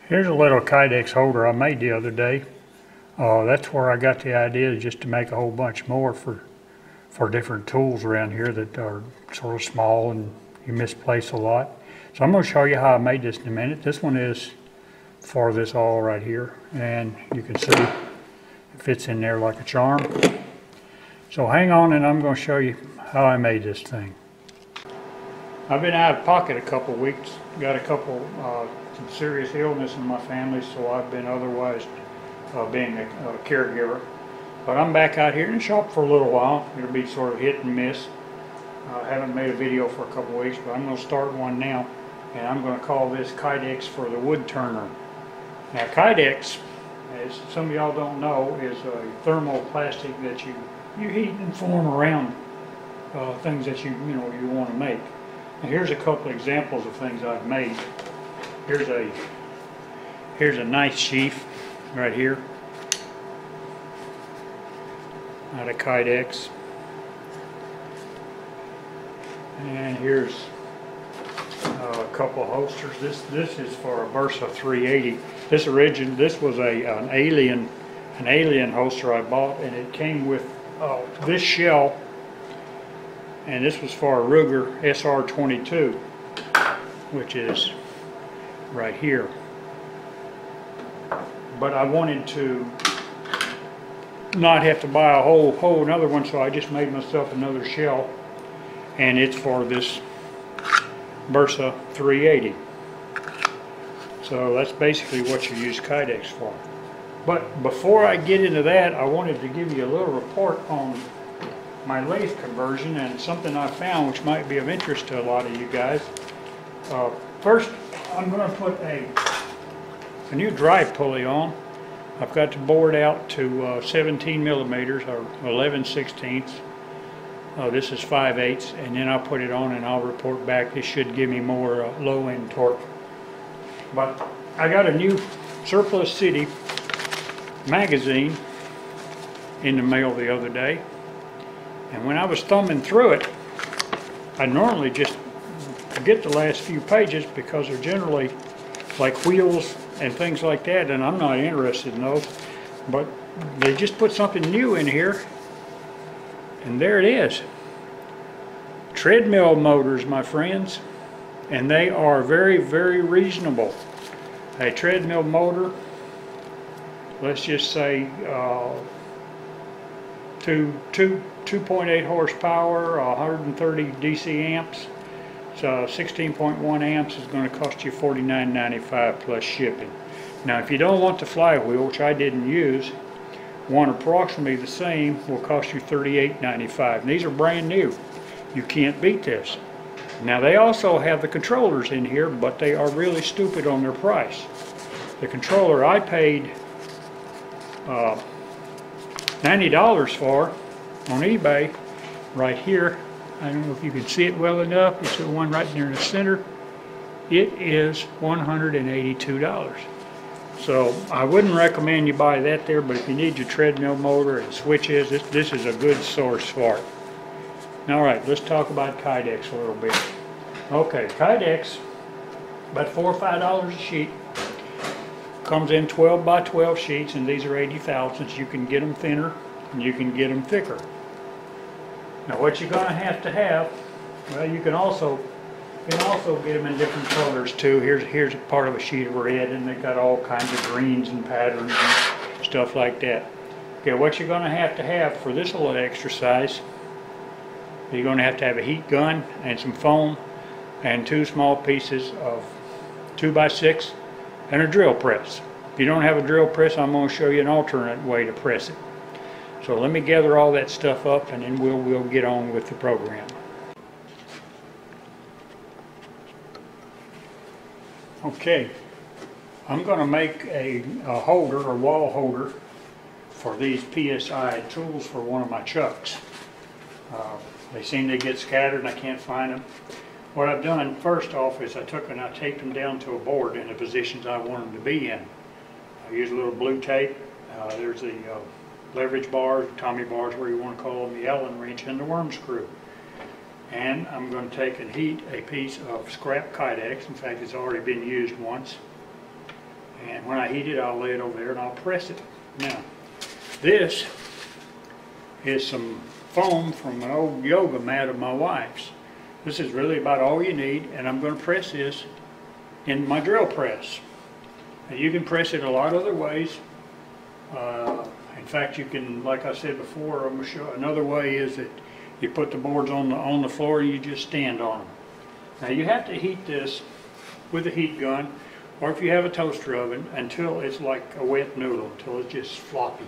Here's a little Kydex holder I made the other day. That's where I got the idea, just to make a whole bunch more for different tools around here that are sort of small and you misplace a lot. So I'm going to show you how I made this in a minute. This one is for this awl right here, and you can see it fits in there like a charm. So hang on, and I'm going to show you how I made this thing. I've been out of pocket a couple of weeks, got a couple some serious illness in my family, so I've been otherwise being a caregiver. But I'm back out here in the shop for a little while. It'll be sort of hit and miss. I haven't made a video for a couple of weeks, but I'm going to start one now, and I'm going to call this Kydex for the wood turner. Now Kydex, as some of y'all don't know, is a thermoplastic that you heat and form around things that you want to make. Now here's a couple examples of things I've made. Here's a nice sheath right here out of Kydex, and here's a couple of holsters. This is for a Versa 380. This was an alien holster I bought, and it came with this shell, and this was for a Ruger SR22, which is right here. But I wanted to not have to buy a whole another one, so I just made myself another shell, and it's for this Versa 380. So that's basically what you use Kydex for. But before I get into that, I wanted to give you a little report on my lathe conversion and something I found which might be of interest to a lot of you guys. First, I'm going to put a new drive pulley on. I've got the board out to 17 millimeters or 11/16. This is 5/8, and then I'll put it on and I'll report back. This should give me more low end torque. But I got a new Surplus City magazine in the mail the other day, and when I was thumbing through it, I normally just forget the last few pages because they're generally like wheels and things like that, and I'm not interested in those. But they just put something new in here, and there it is. Treadmill motors, my friends, and they are very, very reasonable. A treadmill motor, let's just say 2.8 horsepower, 130 DC amps. So 16.1 amps is going to cost you $49.95 plus shipping. Now if you don't want the flywheel, which I didn't use, one approximately the same will cost you $38.95. And these are brand new. You can't beat this. Now they also have the controllers in here, but they are really stupid on their price. The controller I paid $90 for on eBay right here. I don't know if you can see it well enough. It's the one right there in the center. It is $182. So I wouldn't recommend you buy that there, but if you need your treadmill motor and switches, this is a good source for it. Alright, let's talk about Kydex a little bit. Okay, Kydex, about $4 or $5 a sheet. Comes in 12 by 12 sheets, and these are 80 thousandths. You can get them thinner and you can get them thicker. Now what you're going to have, well, you can also get them in different colors too. Here's a part of a sheet of red, and they've got all kinds of greens and patterns and stuff like that. Okay, what you're going to have for this little exercise, you're going to have a heat gun and some foam and two small pieces of 2x6 and a drill press. If you don't have a drill press, I'm going to show you an alternate way to press it. So let me gather all that stuff up, and then we'll get on with the program. Okay, I'm going to make a holder or wall holder for these PSI tools for one of my chucks. They seem to get scattered and I can't find them. What I've done first off is I took and I taped them down to a board in the positions I want them to be in. I used a little blue tape. There's the leverage bars, Tommy bars, where you want to call them, the Allen wrench, and the worm screw. And I'm going to take and heat a piece of scrap Kydex. In fact, it's already been used once. And when I heat it, I'll lay it over there and I'll press it. Now, this is some foam from an old yoga mat of my wife's. This is really about all you need, and I'm going to press this in my drill press. Now, you can press it a lot of other ways. In fact, you can, like I said before, I'm going to show another way is that you put the boards on the floor and you just stand on them. Now you have to heat this with a heat gun, or if you have a toaster oven, until it's like a wet noodle, until it's just floppy.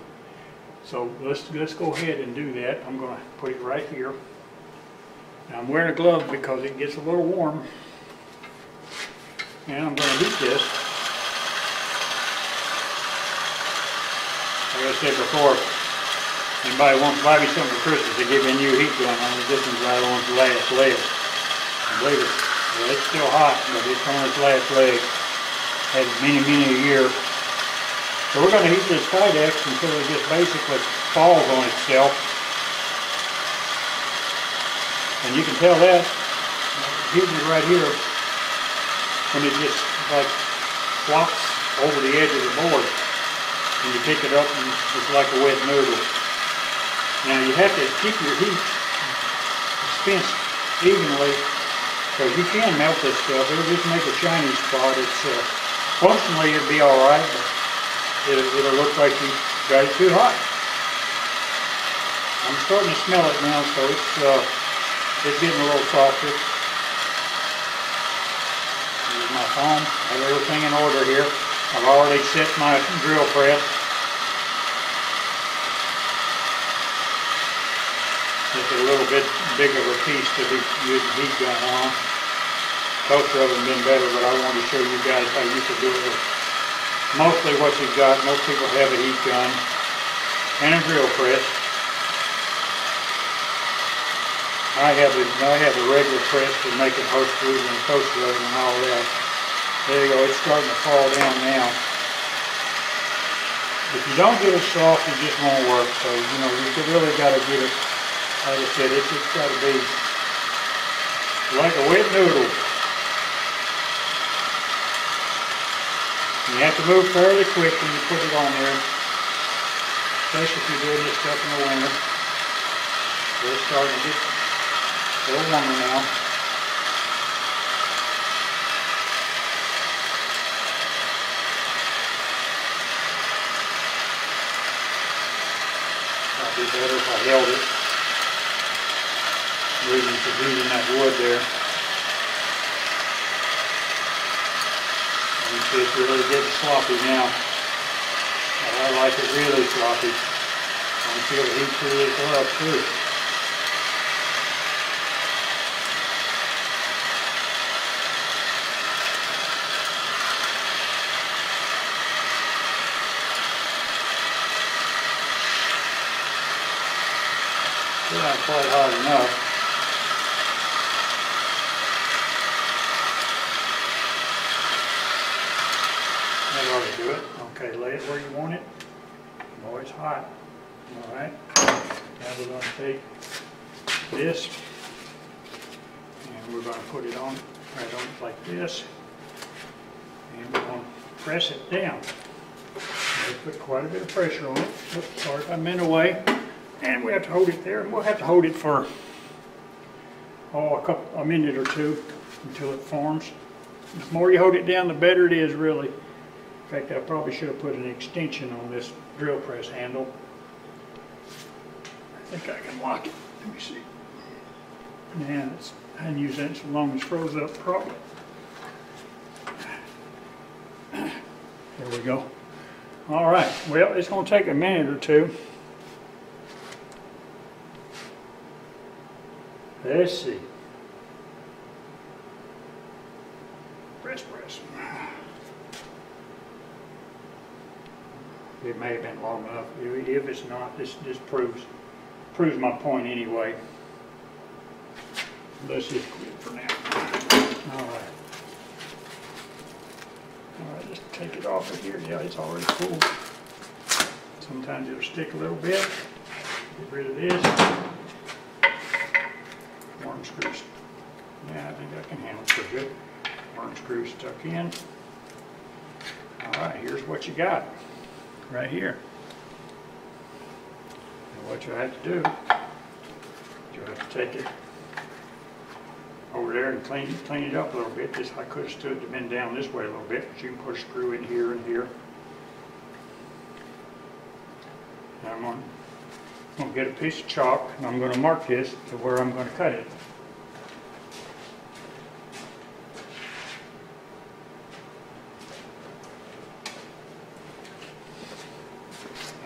So let's go ahead and do that. I'm going to put it right here. Now I'm wearing a glove because it gets a little warm. And I'm going to heat this. Like I said before, anybody wants to buy me something for Christmas, they give me a new heat gun. This one's right on its last leg. And believe it, well, it's still hot, but it's on its last leg. Had it many a year. So we're going to heat this Kydex until it just basically falls on itself. And you can tell that, heating it right here, when it just like flops over the edge of the board. And you pick it up and it's like a wet noodle. Now you have to keep your heat dispensed evenly, because you can melt this stuff. It'll just make a shiny spot. It's functionally it'll be all right, but it'll look like you got it too hot. I'm starting to smell it now, so it's getting a little softer. Here's my foam. I have everything in order here. I've already set my drill press. Just a little bit big of a piece to be using heat gun on. Toaster oven been better, but I wanted to show you guys how you can do it with mostly what you've got. Most people have a heat gun and a drill press. I have a regular press to make it host food and toaster oven and all that. There you go, it's starting to fall down now. If you don't get it soft, it just won't work. So, you know, you really got to get it, like I said, it's just got to be like a wet noodle. You have to move fairly quick when you put it on there, especially if you're doing this stuff in the winter. It's starting to get a little warmer now. Be better if I held it, losing some heat in that wood there. You see it's really getting sloppy now. I like it really sloppy. I can feel the heat through this glove too. Still not quite hot enough. That ought to do it. Okay, lay it where you want it. Oh, it's hot. Alright. Now we're going to take this and we're going to put it on right on like this. And we're going to press it down. We put quite a bit of pressure on it. Oops, sorry if I meant away. And we have to hold it there, and we'll have to hold it for a minute or two until it forms. The more you hold it down, the better it is, really. In fact, I probably should have put an extension on this drill press handle. I think I can lock it. Let me see. Man, I hadn't used that so long it's froze up probably. There we go. All right. Well, it's going to take a minute or two. Let's see. Press. It may have been long enough. If it's not, this proves my point anyway. Let's just quit for now. All right. Just take it off of here. Yeah, it's already full. Sometimes it'll stick a little bit. Get rid of this. Worm screws. Yeah, I think I can handle it pretty good. Worm screws stuck in. All Alright, here's what you got right here. And what you'll have to do, you'll have to take it over there and clean it up a little bit. This I could have stood to bend down this way a little bit, but you can put a screw in here and here. Now I'm going to get a piece of chalk and I'm going to mark this to where I'm going to cut it.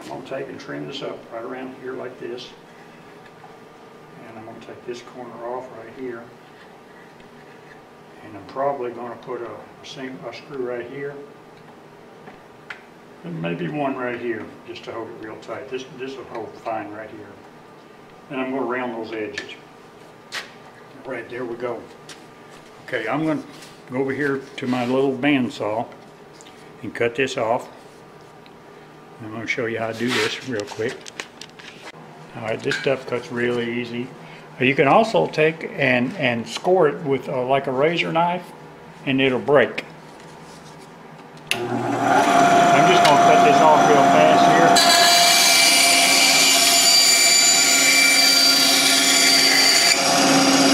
I'm going to take and trim this up right around here like this. And I'm going to take this corner off right here. And I'm probably going to put a screw right here. And maybe one right here, just to hold it real tight. This will hold fine right here. And I'm going to round those edges. Right, there we go. Okay, I'm going to go over here to my little bandsaw and cut this off. I'm going to show you how to do this real quick. Alright, this stuff cuts really easy. You can also take and score it with like a razor knife, and it'll break. I'm just going to cut this off real fast here.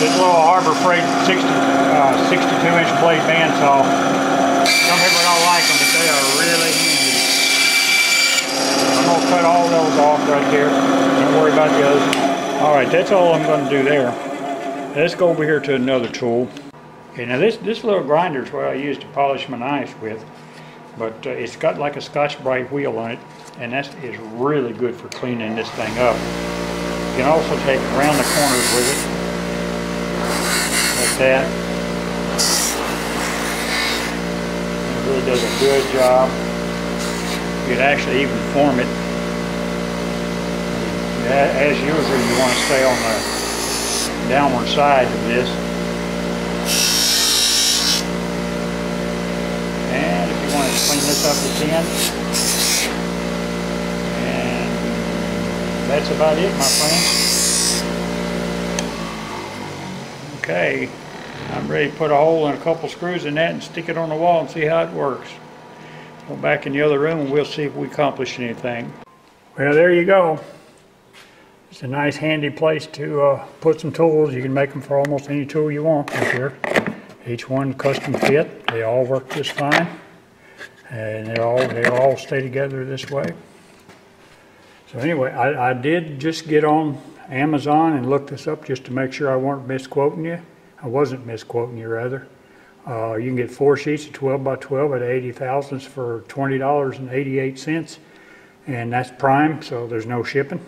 This little Harbor Freight 62-inch blade bandsaw. Some people don't like them, but they are really handy. I'm going to cut all those off right there. Don't worry about the others. Alright, that's all I'm going to do there. Let's go over here to another tool. Okay, now this little grinder is what I use to polish my knives with. But it's got like a Scotch-Brite wheel on it, and that is really good for cleaning this thing up. You can also take around the corners with it, like that. It really does a good job. You can actually even form it. As usual, you want to stay on the downward side of this. And if you want to clean this up, you can. And that's about it, my friends. Okay, I'm ready to put a hole and a couple screws in that and stick it on the wall and see how it works. Go back in the other room and we'll see if we accomplish anything. Well, there you go. It's a nice handy place to put some tools. You can make them for almost any tool you want up here. Each one custom fit. They all work just fine. And they'll all stay together this way. So anyway, I did just get on Amazon and look this up just to make sure I weren't misquoting you. I wasn't misquoting you, rather. You can get 4 sheets of 12 by 12 at 80 thousandths for $20.88. And that's prime, so there's no shipping.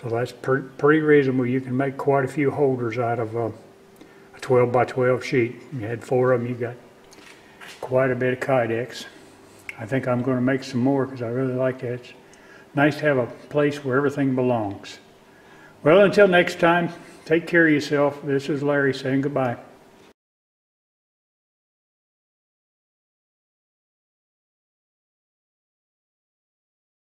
So that's pretty reasonable. You can make quite a few holders out of a 12 by 12 sheet. You had 4 of them, you got quite a bit of Kydex. I think I'm going to make some more because I really like that. It's nice to have a place where everything belongs. Well, until next time, take care of yourself. This is Larry saying goodbye.